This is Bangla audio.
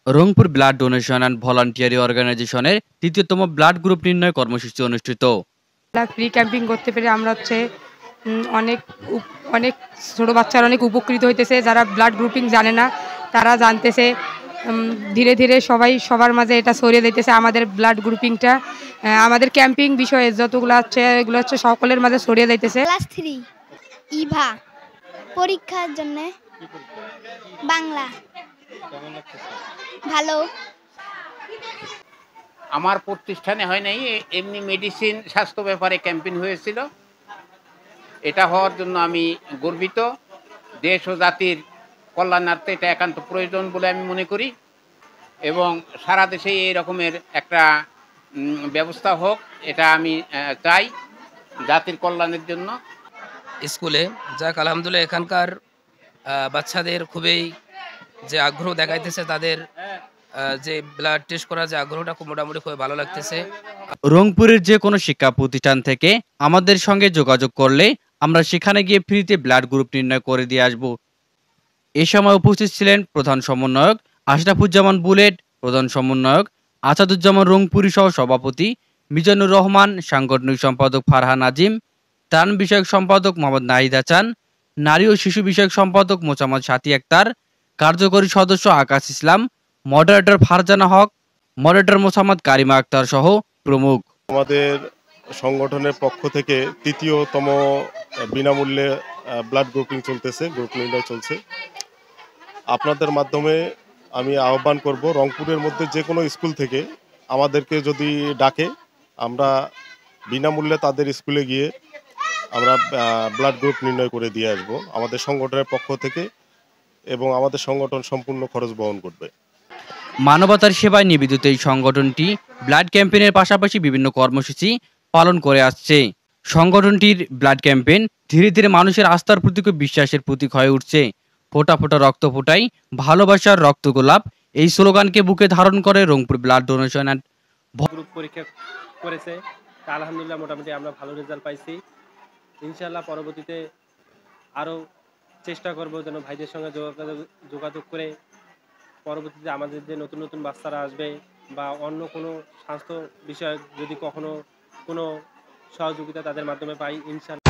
Rangpur blood donation and voluntary অর্গানাইজেশনের তৃতীয়তম ব্লাড গ্রুপ নির্ণয় কর্মসূচি অনুষ্ঠিত। ফ্রি ক্যাম্পিং করতে পেরে আমরা অনেক অনেক ছোট বাচ্চারা অনেক উপকৃত হইতেছে, যারা ব্লাড গ্রুপিং জানে না তারা জানতেছে। ধীরে ধীরে সবাই সবার মাঝে এটা ছড়িয়ে দিতেছে আমাদের ব্লাড গ্রুপিংটা। আমাদের ক্যাম্পিং বিষয়ে যতগুলো আছে এগুলো হচ্ছে সকলের মাঝে ছড়িয়ে যাইতেছে। ক্লাস 3 ইভা পরীক্ষার জন্য বাংলা ভালো। আমার প্রতিষ্ঠানে হয় নাই, এমনি মেডিসিন স্বাস্থ্য ব্যাপারে ক্যাম্পেইন হয়েছিল। এটা হওয়ার জন্য আমি গর্বিত। দেশ ও জাতির কল্যাণার্থে এটা একান্ত প্রয়োজন বলে আমি মনে করি এবং সারা দেশে এই রকমের একটা ব্যবস্থা হোক, এটা আমি চাই জাতির কল্যাণের জন্য। স্কুলে যাক আলহামদুলিল্লাহ এখানকার বাচ্চাদের খুবই যে আগ্রহ দেখাইতেছে, তাদের যে ব্লাড টেস্ট করার যে আগ্রহটা খুব মোটামুটি খুবই ভালো লাগতেছে। রংপুরের যে কোনো শিক্ষা প্রতিষ্ঠান থেকে আমাদের সঙ্গে যোগাযোগ করলে আমরা সেখানে গিয়ে ফ্রিতে ব্লাড গ্রুপ নির্ণয় করে দিয়ে আসব। এ সময় উপস্থিত ছিলেন প্রধান সমন্বয়ক আশরাফুজ্জামান বুলেট, প্রধান সমন্বয়ক আসাদুজ্জামান রংপুরি সহ সভাপতি মিজানুর রহমান, সাংগঠনিক সম্পাদক ফারহান আজিম, ত্রাণ বিষয়ক সম্পাদক মোহাম্মদ নাহিদ হাসান, নারী ও শিশু বিষয়ক সম্পাদক মোসাম্মদ সাথী আক্তার, কার্যকরী সদস্য আকাশ ইসলাম, মডারেটর ফারজানা হক, মডারেটর মোসাম্মদ কারিমা আক্তার সহ প্রমুখ। আমাদের সংগঠনের পক্ষ থেকে তৃতীয়তম বিনামূল্যে ব্লাড গ্রুপিং চলতেছে, গ্রুপ নির্ণয় চলছে। আপনাদের মাধ্যমে আমি আহ্বান করব, রংপুরের মধ্যে যে কোনো স্কুল থেকে আমাদেরকে যদি ডাকে, আমরা বিনামূল্যে তাদের স্কুলে গিয়ে আমরা ব্লাড গ্রুপ নির্ণয় করে দিয়ে আসব আমাদের সংগঠনের পক্ষ থেকে, এবং আমাদের সংগঠন সম্পূর্ণ খরচ বহন করবে। মানবতার সেবায় নিবেদিত এই সংগঠনটি ব্লাড ক্যাম্পেইনের পাশাপাশি বিভিন্ন কর্মসূচি পালন করে আসছে। সংগঠনটির ব্লাড ক্যাম্পেইন ধীরে ধীরে মানুষের আস্থার প্রতীক ও বিশ্বাসের প্রতীক হয়ে উঠছে। ফোঁটা ফোঁটা রক্ত ফোটাই, ভালোবাসার রক্ত গোলাপ, এই স্লোগানকে বুকে ধারণ করে Rangpur blood donation and group পরীক্ষা করেছে। আলহামদুলিল্লাহ মোটামুটি আমরা ভালো রেজাল্ট পাইছি। ইনশাআল্লাহ পরবর্তীতে আরও চেষ্টা করব যেন ভাইদের সঙ্গে যোগাযোগ করে পরবর্তীতে আমাদের যে নতুন নতুন বাচ্চারা আসবে বা অন্য কোনো স্বাস্থ্য বিষয়ক যদি কখনো কোনো সহযোগিতা তাদের মাধ্যমে পাই, ইনশাআল্লাহ